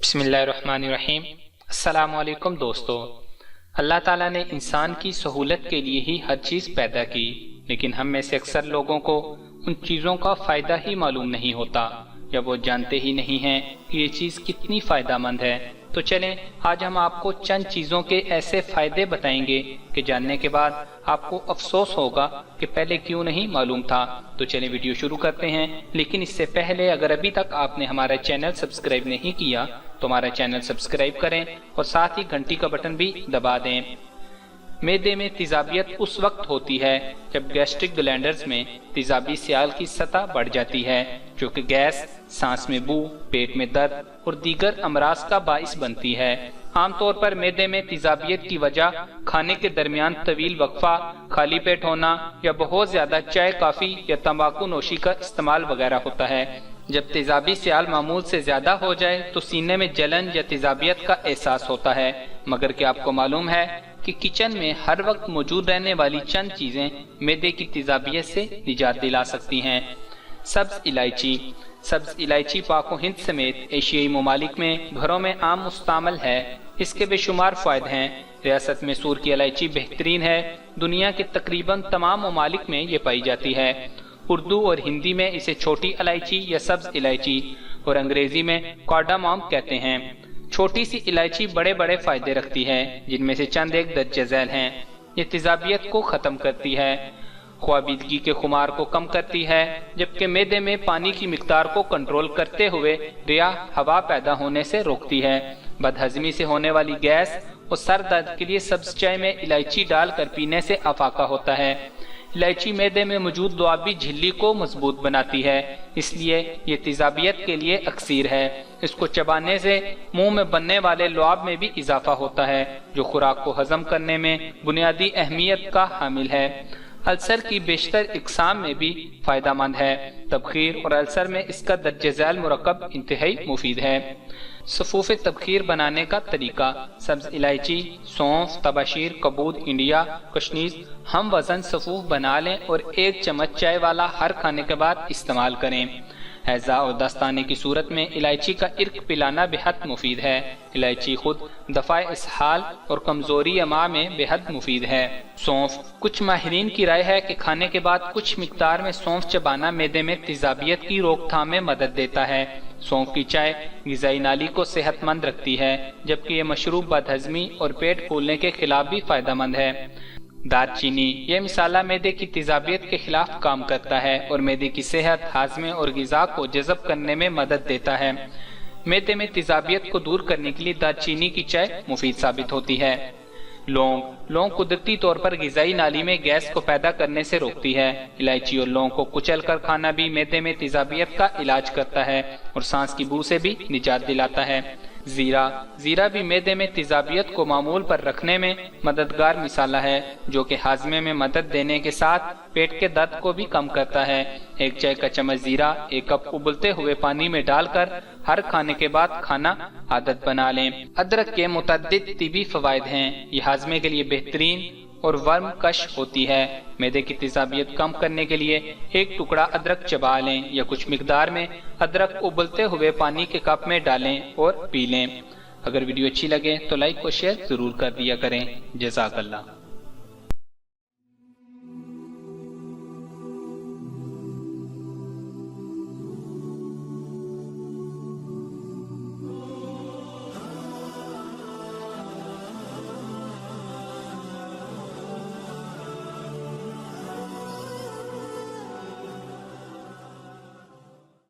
بسم اللہ الرحمن الرحیم۔ السلام علیکم دوستو۔ اللہ تعالیٰ نے انسان کی سہولت کے لیے ہی ہر چیز پیدا کی، لیکن ہم میں سے اکثر لوگوں کو ان چیزوں کا فائدہ ہی معلوم نہیں ہوتا یا وہ جانتے ہی نہیں ہیں کہ یہ چیز کتنی فائدہ مند ہے۔ تو چلیں آج ہم آپ کو چند چیزوں کے ایسے فائدے بتائیں گے کہ جاننے کے بعد آپ کو افسوس ہوگا کہ پہلے کیوں نہیں معلوم تھا۔ تو چلیں ویڈیو شروع کرتے ہیں، لیکن اس سے پہلے اگر ابھی تک آپ نے ہمارا چینل سبسکرائب نہیں کیا تو ہمارا چینل سبسکرائب کریں اور ساتھ ہی گھنٹی کا بٹن بھی دبا دیں۔ معدے میں تیزابیت اس وقت ہوتی ہے جب گیسٹرک گلینڈرز میں تیزابی سیال کی سطح بڑھ جاتی ہے، جو کہ گیس، سانس میں بو، پیٹ میں درد اور دیگر امراض کا باعث بنتی ہے۔ عام طور پر معدے میں تیزابیت کی وجہ کھانے کے درمیان طویل وقفہ، خالی پیٹ ہونا یا بہت زیادہ چائے، کافی یا تمباکو نوشی کا استعمال وغیرہ ہوتا ہے۔ جب تیزابی سیال معمول سے زیادہ ہو جائے تو سینے میں جلن یا تیزابیت کا احساس ہوتا ہے، مگر کیا آپ کو معلوم ہے کہ کچن میں ہر وقت موجود رہنے والی چند چیزیں معدے کی تیزابیت سے نجات دلا سکتی ہیں۔ سبز الائچی۔ سبز الائچی پاک و ہند سمیت ایشیائی ممالک میں گھروں میں عام مستعمل ہے۔ اس کے بے شمار فوائد ہیں۔ ریاست میسور کی الائچی بہترین ہے۔ دنیا کے تقریباً تمام ممالک میں یہ پائی جاتی ہے۔ اردو اور ہندی میں اسے چھوٹی الائچی یا سبز الائچی اور انگریزی میں کارڈاموم کہتے ہیں۔ چھوٹی سی الائچی بڑے بڑے فائدے رکھتی ہے، جن میں سے چند ایک درج ذیل ہیں۔ یہ تیزابیت کو ختم کرتی ہے، خوابیدگی کے خمار کو کم کرتی ہے، جبکہ معدے میں پانی کی مقدار کو کنٹرول کرتے ہوئے ریا ہوا پیدا ہونے سے روکتی ہے۔ بدہضمی سے ہونے والی گیس اور سر درد کے لیے سبز چائے میں الائچی ڈال کر پینے سے افاقہ ہوتا ہے۔ الائچی معدے میں موجود لعابی جھلی کو مضبوط بناتی ہے، اس لیے یہ تیزابیت کے لیے اکسیر ہے۔ اس کو چبانے سے منہ میں بننے والے لعاب میں بھی اضافہ ہوتا ہے، جو خوراک کو ہضم کرنے میں بنیادی اہمیت کا حامل ہے۔ السر کی بیشتر اقسام میں بھی فائدہ مند ہے۔ تبخیر اور السر میں اس کا درج ذیل مرکب انتہائی مفید ہے۔ صفوف تبخیر بنانے کا طریقہ۔ سبز الائچی، سونف، تباشیر، کبود، انڈیا، کشنیز ہم وزن صفوف بنا لیں اور 1 چمچ چائے والا ہر کھانے کے بعد استعمال کریں۔ ہیضہ اور دستانے کی صورت میں الائچی کا عرق پلانا بہت مفید ہے۔ الائچی خود دفع اسہال اور کمزوری امعاء میں بہت مفید ہے۔ سونف۔ کچھ ماہرین کی رائے ہے کہ کھانے کے بعد کچھ مقدار میں سونف چبانا معدے میں تیزابیت کی روک تھام میں مدد دیتا ہے۔ سونف کی چائے غذائی نالی کو صحت مند رکھتی ہے، جبکہ یہ مشروب بدہضمی اور پیٹ پھولنے کے خلاف بھی فائدہ مند ہے۔ دار چینی۔ یہ مسالہ معدے کی تیزابیت کے خلاف کام کرتا ہے اور معدے کی صحت، ہاضمے اور غذا کو جذب کرنے میں مدد دیتا ہے۔ معدے میں تیزابیت کو دور کرنے کے لیے دار چینی کی چائے مفید ثابت ہوتی ہے۔ لونگ۔ لونگ قدرتی طور پر غذائی نالی میں گیس کو پیدا کرنے سے روکتی ہے۔ الائچی اور لونگ کو کچل کر کھانا بھی معدے میں تیزابیت کا علاج کرتا ہے اور سانس کی بو سے بھی نجات دلاتا ہے۔ زیرہ۔ زیرہ بھی معدے میں تیزابیت کو معمول پر رکھنے میں مددگار مسالہ ہے، جو کہ ہاضمے میں مدد دینے کے ساتھ پیٹ کے درد کو بھی کم کرتا ہے۔ 1 چائے کا چمچ زیرہ 1 کپ ابلتے ہوئے پانی میں ڈال کر ہر کھانے کے بعد کھانا عادت بنا لیں۔ ادرک کے متعدد طبی فوائد ہیں۔ یہ ہاضمے کے لیے بہترین اور ورم کش ہوتی ہے۔ معدے کی تیزابیت کم کرنے کے لیے 1 ٹکڑا ادرک چبا لیں یا کچھ مقدار میں ادرک ابلتے ہوئے پانی کے کپ میں ڈالیں اور پی لیں۔ اگر ویڈیو اچھی لگے تو لائک اور شیئر ضرور کر دیا کریں۔ جزاک اللہ۔